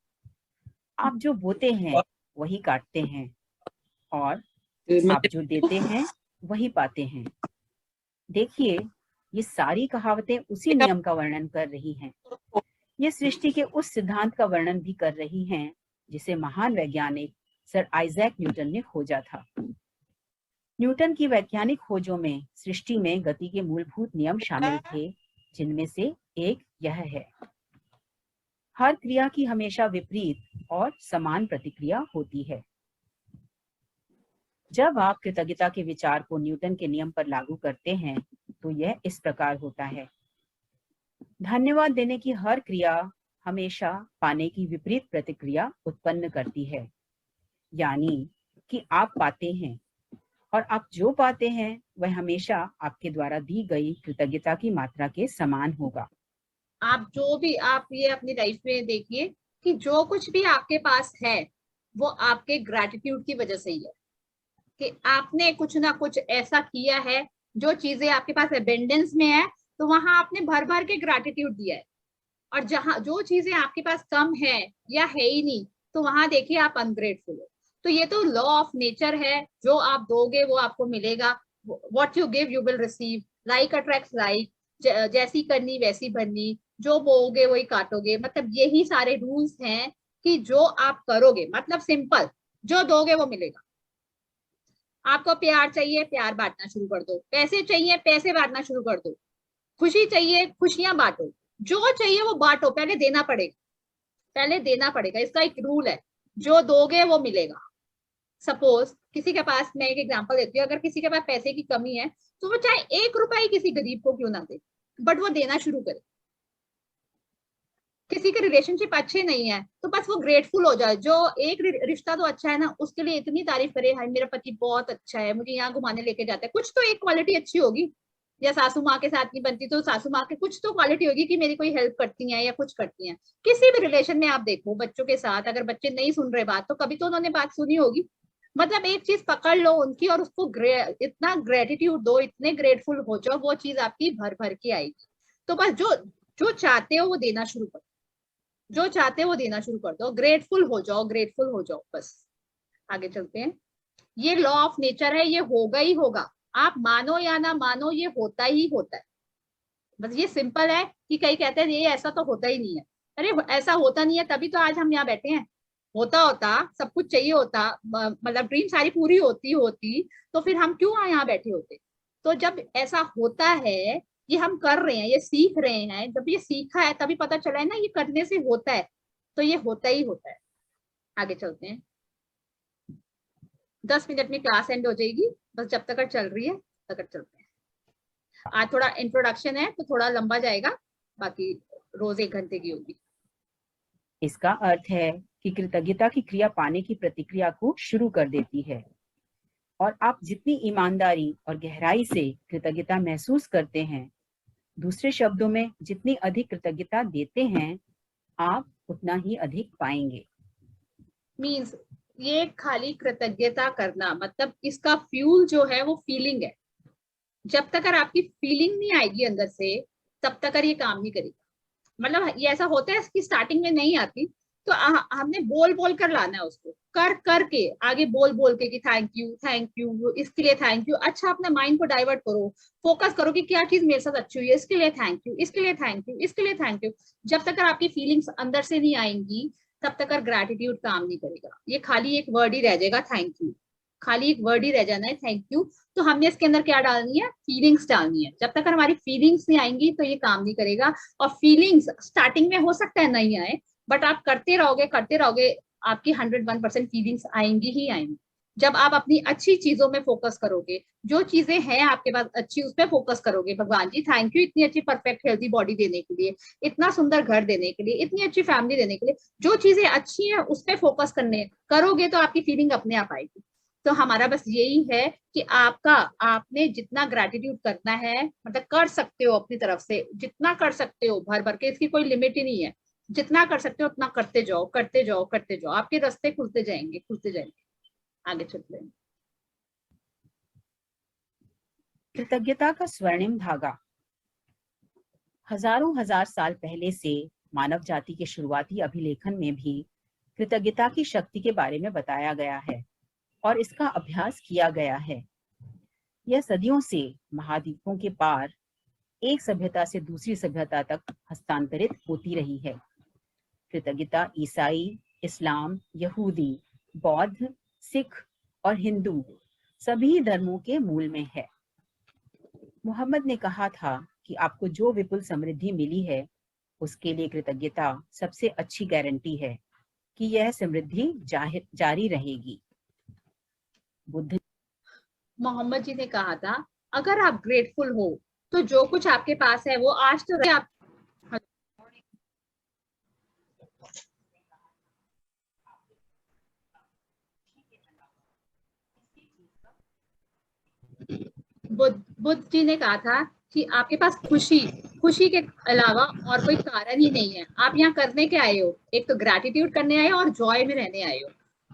आप जो बोते हैं वही काटते हैं, और आप जो देते हैं वही पाते हैं। देखिए, ये सारी कहावतें उसी नियम का वर्णन कर रही हैं। ये सृष्टि के उस सिद्धांत का वर्णन भी कर रही हैं जिसे महान वैज्ञानिक सर आइजैक न्यूटन ने खोजा था। न्यूटन की वैज्ञानिक खोजों में सृष्टि में गति के मूलभूत नियम शामिल थे, जिनमें से एक यह है: हर क्रिया की हमेशा विपरीत और समान प्रतिक्रिया होती है। जब आप कृतज्ञता के विचार को न्यूटन के नियम पर लागू करते हैं तो यह इस प्रकार होता है: धन्यवाद देने की हर क्रिया हमेशा पाने की विपरीत प्रतिक्रिया उत्पन्न करती है। यानी कि आप पाते हैं और आप जो पाते हैं वह हमेशा आपके द्वारा दी गई कृतज्ञता की मात्रा के समान होगा। आप जो भी आप ये अपनी लाइफ में देखिए कि जो कुछ भी आपके पास है वो आपके ग्रैटिट्यूड की वजह से ही है, कि आपने कुछ ना कुछ ऐसा किया है, जो चीजें आपके पास एबेंडेंस में है तो वहां आपने भर भर के ग्रैटिट्यूड दिया है। और जहां जो चीजें आपके पास कम है या है ही नहीं तो वहां देखिए आप अनग्रेटफुल हो। तो ये तो लॉ ऑफ नेचर है, जो आप दोगे वो आपको मिलेगा। What you give you will receive, like attracts like, जैसी करनी वैसी भरनी, जो बोओगे वही काटोगे। मतलब यही सारे रूल्स हैं कि जो आप करोगे, मतलब सिंपल, जो दोगे वो मिलेगा। आपको प्यार चाहिए, प्यार बांटना शुरू कर दो। पैसे चाहिए, पैसे बांटना शुरू कर दो। खुशी चाहिए, खुशियां बांटो। जो चाहिए वो बांटो, पहले देना पड़ेगा, पहले देना पड़ेगा। इसका एक रूल है, जो दोगे वो मिलेगा। सपोज किसी के पास, मैं एक एग्जांपल देती हूँ, अगर किसी के पास पैसे की कमी है तो वो चाहे 1 रुपया ही किसी गरीब को क्यों ना दे, बट वो देना शुरू करे। किसी के रिलेशनशिप अच्छे नहीं है तो बस वो ग्रेटफुल हो जाए। जो एक रिश्ता तो अच्छा है ना, उसके लिए इतनी तारीफ करे, हाय मेरा पति बहुत अच्छा है, मुझे यहाँ घुमाने लेके जाता है। कुछ तो एक क्वालिटी अच्छी होगी। या सासू माँ के साथ नहीं बनती तो सासू माँ के कुछ तो क्वालिटी होगी कि मेरी कोई हेल्प करती हैं या कुछ करती हैं। किसी भी रिलेशन में आप देखो, बच्चों के साथ अगर बच्चे नहीं सुन रहे बात, तो कभी तो उन्होंने बात सुनी होगी। मतलब एक चीज पकड़ लो उनकी और उसको इतना ग्रेटिट्यूड दो, इतने ग्रेटफुल हो जाओ, वो चीज आपकी भर भर के आएगी। तो बस जो जो चाहते हो वो देना शुरू करो, जो चाहते हो वो देना शुरू कर दो। ग्रेटफुल हो जाओ, ग्रेटफुल हो जाओ। बस आगे चलते हैं। ये लॉ ऑफ नेचर है, ये होगा ही होगा, आप मानो या ना मानो, ये होता ही होता है। बस ये सिंपल है कि कई कहते हैं ये ऐसा तो होता ही नहीं है। अरे ऐसा होता नहीं है तभी तो आज हम यहाँ बैठे हैं। होता होता, सब कुछ चाहिए होता, मतलब ड्रीम सारी पूरी होती तो फिर हम क्यों यहाँ बैठे होते। तो जब ऐसा होता है, ये हम कर रहे हैं, ये सीख रहे हैं, जब ये सीखा है तभी पता चला है ना ये करने से होता है, तो ये होता ही होता है। आगे चलते हैं। 10 मिनट में क्लास एंड हो जाएगी, बस जब तक चल रही है तब तक चलते हैं। आज थोड़ा इंट्रोडक्शन है तो थोड़ा लंबा जाएगा, बाकी रोज 1 घंटे की होगी। इसका अर्थ है कि कृतज्ञता की क्रिया पाने की प्रतिक्रिया को शुरू कर देती है, और आप जितनी ईमानदारी और गहराई से कृतज्ञता महसूस करते हैं, दूसरे शब्दों में जितनी अधिक कृतज्ञता देते हैं, आप उतना ही अधिक पाएंगे। मीन्स ये खाली कृतज्ञता करना, मतलब इसका फ्यूल जो है वो फीलिंग है। जब तक आपकी फीलिंग नहीं आएगी अंदर से, तब तक ये काम नहीं करेगा। मतलब ये ऐसा होता है कि स्टार्टिंग में नहीं आती तो हमने बोल बोल कर लाना है उसको, कर कर के आगे बोल बोल के कि थैंक यू, इसके लिए थैंक यू। अच्छा, अपने माइंड को डाइवर्ट करो, फोकस करो कि क्या चीज मेरे साथ अच्छी हुई है, इसके लिए थैंक यू, इसके लिए थैंक यू, इसके लिए थैंक यू। जब तक आपकी फीलिंग्स अंदर से नहीं आएंगी तब तक ग्रैटिट्यूड काम नहीं करेगा। ये खाली एक वर्ड ही रह जाएगा, थैंक यू, खाली एक वर्ड ही रह जाना है, थैंक यू। तो हमने इसके अंदर क्या डालनी है, फीलिंग्स डालनी है। जब तक हमारी फीलिंग्स नहीं आएंगी तो ये काम नहीं करेगा। और फीलिंग्स स्टार्टिंग में हो सकता है नहीं आए, बट आप करते रहोगे, आपकी 101% फीलिंग्स आएंगी ही आएंगी। जब आप अपनी अच्छी चीजों में फोकस करोगे, जो चीजें हैं आपके पास अच्छी, उस पर फोकस करोगे, भगवान जी थैंक यू इतनी अच्छी परफेक्ट हेल्थी बॉडी देने के लिए, इतना सुंदर घर देने के लिए, इतनी अच्छी फैमिली देने के लिए, जो चीजें अच्छी हैं उस पर फोकस करने करोगे तो आपकी फीलिंग अपने आप आएगी। तो हमारा बस यही है कि आपने जितना ग्रैटिट्यूड करना है, मतलब कर सकते हो अपनी तरफ से, जितना कर सकते हो भर भर के, इसकी कोई लिमिट ही नहीं है। जितना कर सकते हो उतना करते जाओ, करते जाओ, करते जाओ, आपके रास्ते खुलते जाएंगे, खुलते जाएंगे। आगे चलते हैं। कृतज्ञता का स्वर्णिम धागा। हजारों हजार साल पहले से मानव जाति के शुरुआती अभिलेखन में भी कृतज्ञता की शक्ति के बारे में बताया गया है और इसका अभ्यास किया गया है। यह सदियों से महाद्वीपों के पार एक सभ्यता से दूसरी सभ्यता तक हस्तांतरित होती रही है। कृतज्ञता ईसाई, इस्लाम, यहूदी, बौद्ध, सिख और हिंदू सभी धर्मों के मूल में है। मोहम्मद ने कहा था कि आपको जो विपुल समृद्धि मिली है उसके लिए कृतज्ञता सबसे अच्छी गारंटी है कि यह समृद्धि जारी रहेगी। बुद्ध मोहम्मद जी ने कहा था, अगर आप ग्रेटफुल हो तो जो कुछ आपके पास है वो आज तो आप बुद्ध जी ने कहा था कि आपके पास खुशी के अलावा और कोई कारण ही नहीं है। आप यहाँ करने के आए हो, एक तो ग्रैटिट्यूड करने आए हो और जॉय में रहने आए हो।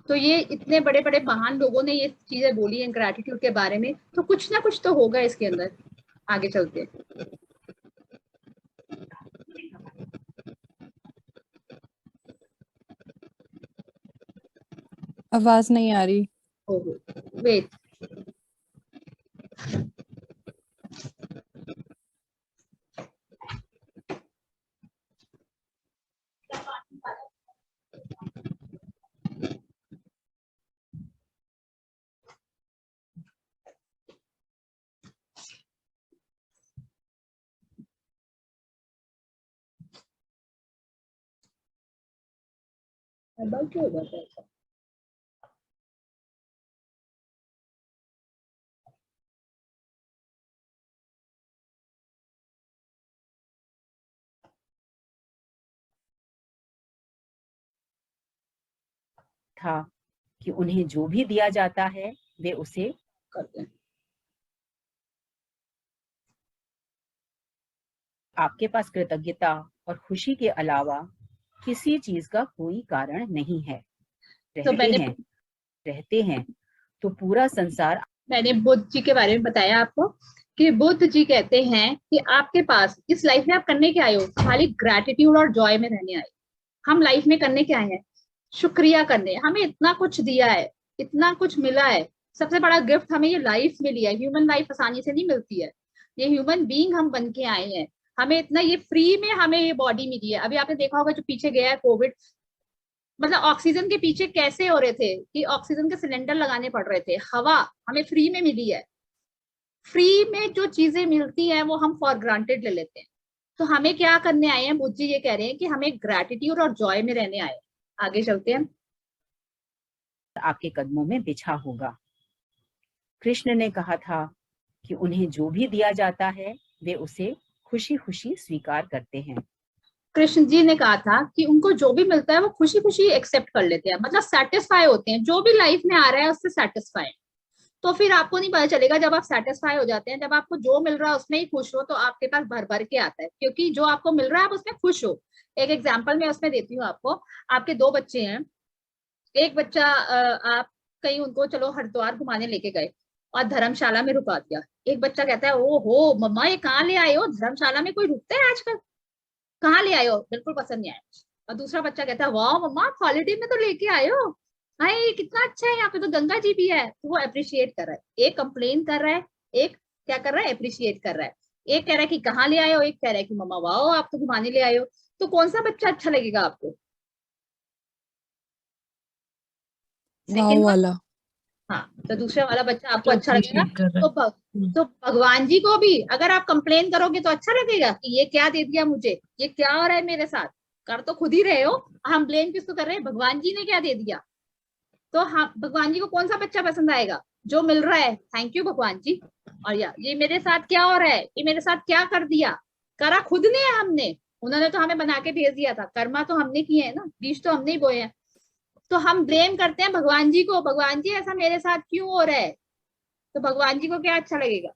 तो ये इतने बड़े बड़े महान लोगों ने ये चीजें बोली हैं ग्रैटिट्यूड के बारे में, तो कुछ ना कुछ तो होगा इसके अंदर। आगे चलते हैं। आवाज नहीं आ रही। वेट, क्यों हो जाता है ऐसा? था कि उन्हें जो भी दिया जाता है वे उसे करते हैं। आपके पास कृतज्ञता और खुशी के अलावा किसी चीज का कोई कारण नहीं है। रहते हैं तो पूरा संसार। मैंने बुद्ध जी के बारे में बताया आपको कि बुद्ध जी कहते हैं कि आपके पास इस लाइफ में आप करने के आए हो, खाली ग्रैटिट्यूड और जॉय में रहने आए। हम लाइफ में करने के आए हैं, शुक्रिया करने। हमें इतना कुछ दिया है, इतना कुछ मिला है। सबसे बड़ा गिफ्ट हमें ये लाइफ मिली है। ह्यूमन लाइफ आसानी से नहीं मिलती है। ये ह्यूमन बीइंग हम बन के आए हैं, हमें इतना ये फ्री में हमें ये बॉडी मिली है। अभी आपने देखा होगा जो पीछे गया है कोविड, मतलब ऑक्सीजन के पीछे कैसे हो रहे थे कि ऑक्सीजन के सिलेंडर लगाने पड़ रहे थे। हवा हमें फ्री में मिली है। फ्री में जो चीजें मिलती हैं वो हम फॉर ग्रांटेड ले लेते हैं। तो हमें क्या करने आए हैं, बुद्ध जी ये कह रहे हैं कि हमें ग्रैटिट्यूड और जॉय में रहने आए। आगे चलते हैं। आपके कदमों में बिछा होगा। कृष्ण ने कहा था कि उन्हें जो भी दिया जाता है वे उसे खुशी खुशी स्वीकार करते हैं। कृष्ण जी ने कहा था कि उनको जो भी मिलता है वो खुशी खुशी एक्सेप्ट कर लेते हैं, मतलब सेटिस्फाई होते हैं। जो भी लाइफ में आ रहा है उससे सेटिस्फाई। तो फिर आपको नहीं पता चलेगा, जब आप सेटिस्फाई हो जाते हैं, जब आपको जो मिल रहा है उसमें ही खुश हो, तो आपके पास भर भर के आता है, क्योंकि जो आपको मिल रहा है आप उसमें खुश हो। एक एग्जाम्पल मैं उसमें देती हूँ आपको। आपके दो बच्चे हैं, एक बच्चा आप कहीं उनको चलो हरिद्वार घुमाने लेके गए और धर्मशाला में रुका दिया। एक बच्चा कहता है, ओ हो मम्मा ये कहाँ ले आए हो, धर्मशाला में कोई रुकता है आजकल, कहाँ ले आए हो, बिल्कुल पसंद नहीं आया। और दूसरा बच्चा कहता है वाह मम्मा हॉलीडे में तो लेके आए हो, हाय कितना अच्छा है, यहाँ पे तो गंगा जी भी है। तो वो अप्रिशिएट कर रहा है, एक कंप्लेन कर रहा है, एक क्या कर रहा है, अप्रिशिएट कर रहा है। एक कह रहा है कि कहाँ ले आए हो, एक कह रहा है कि मम्मा वाह आप तो घुमाने ले आए हो। तो कौन सा बच्चा अच्छा लगेगा आपको? वाव सेकंड वन। वाला। हाँ, तो दूसरे वाला बच्चा आपको तो अच्छा लगेगा। appreciate कर रहा तो है। तो भगवान जी को भी अगर आप कंप्लेन करोगे तो अच्छा लगेगा कि ये क्या दे दिया मुझे, ये क्या हो रहा है मेरे साथ। कर तो खुद ही रहे हो, हम ब्लेम किसको कर रहे हैं, भगवान जी ने क्या दे दिया। तो हाँ, भगवान जी को कौन सा बच्चा पसंद आएगा, जो मिल रहा है थैंक यू भगवान जी, और या ये मेरे साथ क्या हो रहा है, ये मेरे साथ क्या कर दिया, करा खुद ने है हमने, उन्होंने तो हमें बना के भेज दिया था, कर्मा तो हमने किए हैं ना, बीज तो हमने ही बोए हैं। तो हम ब्लेम करते हैं भगवान जी को, भगवान जी ऐसा मेरे साथ क्यों हो रहा है। तो भगवान जी को क्या अच्छा लगेगा,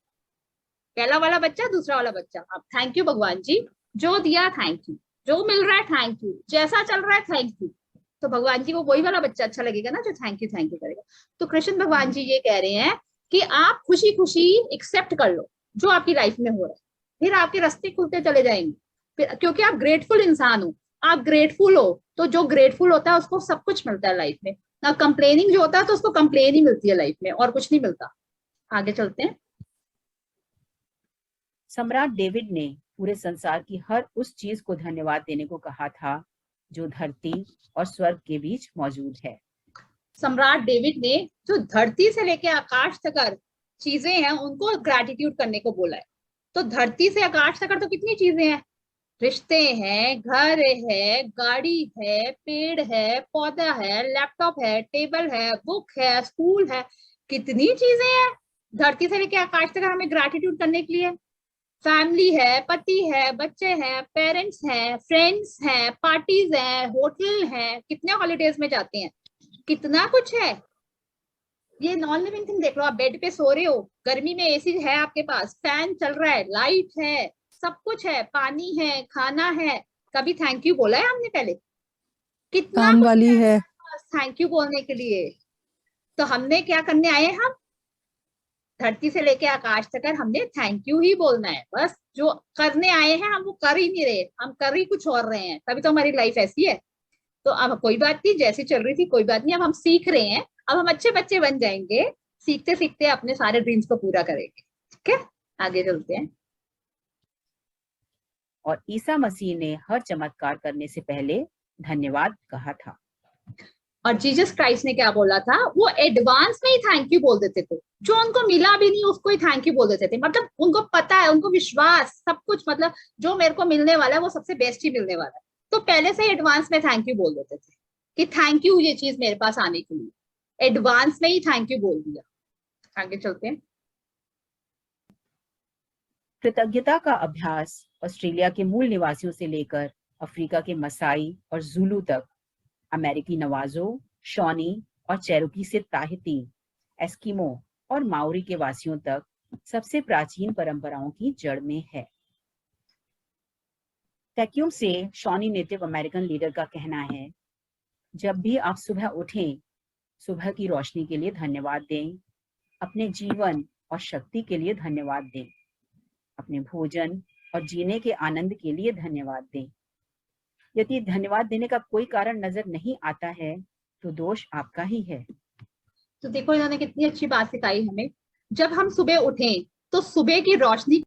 पहला वाला बच्चा दूसरा वाला बच्चा, अब थैंक यू भगवान जी, जो दिया थैंक यू, जो मिल रहा है थैंक यू, जैसा चल रहा है थैंक यू। तो भगवान जी को वही वाला बच्चा अच्छा लगेगा ना जो थैंक यू करेगा। तो कृष्ण भगवान जी ये कह रहे हैं कि आप खुशी खुशी एक्सेप्ट कर लो जो आपकी लाइफ में हो रहा है, फिर आपके रास्ते खुलते चले जाएंगे, क्योंकि आप ग्रेटफुल इंसान हो। आप ग्रेटफुल हो तो जो ग्रेटफुल होता है उसको सब कुछ मिलता है लाइफ में ना। कंप्लेनिंग जो होता है तो उसको कंप्लेन ही मिलती है लाइफ में, और कुछ नहीं मिलता। आगे चलते हैं। सम्राट डेविड ने पूरे संसार की हर उस चीज को धन्यवाद देने को कहा था जो धरती और स्वर्ग के बीच मौजूद है। सम्राट डेविड ने जो धरती से लेके आकाश तक चीजें हैं उनको ग्रैटिट्यूड करने को बोला है। तो धरती से आकाश तक तो कितनी चीजें हैं, रिश्ते हैं, घर है, गाड़ी है, पेड़ है, पौधा है, लैपटॉप है, टेबल है, बुक है, स्कूल है, कितनी चीजें हैं धरती से लेके आकाश तक हमें ग्रैटिट्यूड करने के लिए। फैमिली है, पति है, बच्चे हैं, पेरेंट्स हैं, फ्रेंड्स हैं, पार्टीज हैं, होटल हैं, कितने हॉलीडेज में जाते हैं, कितना कुछ है। ये नॉन लिविंग थिंग देख लो, आप बेड पे सो रहे हो, गर्मी में एसी है आपके पास, फैन चल रहा है, लाइट है, सब कुछ है, पानी है, खाना है। कभी थैंक यू बोला है हमने पहले? कितना काम कुछ वाली है। थैंक यू बोलने के लिए। तो हमने क्या करने आए, हम धरती से लेके आकाश तक हमने थैंक यू ही बोलना है बस। जो करने आए हैं हम वो कर ही नहीं रहे, हम कर ही कुछ और रहे हैं, तभी तो हमारी लाइफ ऐसी है। तो अब कोई बात नहीं, जैसी चल रही थी कोई बात नहीं, अब हम सीख रहे हैं, अब हम अच्छे बच्चे बन जाएंगे, सीखते सीखते अपने सारे ड्रीम्स को पूरा करेंगे। ठीक है, आगे चलते हैं। और ईसा मसीह ने हर चमत्कार करने से पहले धन्यवाद कहा था। और जीसस क्राइस्ट ने क्या बोला था, वो एडवांस में ही थैंक यू बोल देते थे, जो उनको मिला भी नहीं उसको ही थैंक यू बोल देते थे। मतलब उनको पता है, उनको विश्वास, सब कुछ, मतलब जो मेरे को मिलने वाला है वो सबसे बेस्ट ही मिलने वाला है, तो पहले से ही एडवांस में थैंक यू बोल देते थे कि थैंक यू ये चीज मेरे पास आने के लिए, एडवांस में ही थैंक यू बोल दिया। आगे चलते हैं। कृतज्ञता का अभ्यास ऑस्ट्रेलिया के मूल निवासियों से लेकर अफ्रीका के मसाई और जुलू तक, अमेरिकी नवाजो, शॉनी और चेरोकी से ताहिती, एस्किमो और माओरी के वासियों तक सबसे प्राचीन परंपराओं की जड़ में है। टैक्यूम से शॉनी नेटिव अमेरिकन लीडर का कहना है, जब भी आप सुबह उठें, सुबह की रोशनी के लिए धन्यवाद दें, अपने जीवन और शक्ति के लिए धन्यवाद दें, अपने भोजन और जीने के आनंद के लिए धन्यवाद दें। यदि धन्यवाद देने का कोई कारण नजर नहीं आता है तो दोष आपका ही है। तो देखो इन्होंने कितनी अच्छी बात सिखाई हमें, जब हम सुबह उठें तो सुबह की रोशनी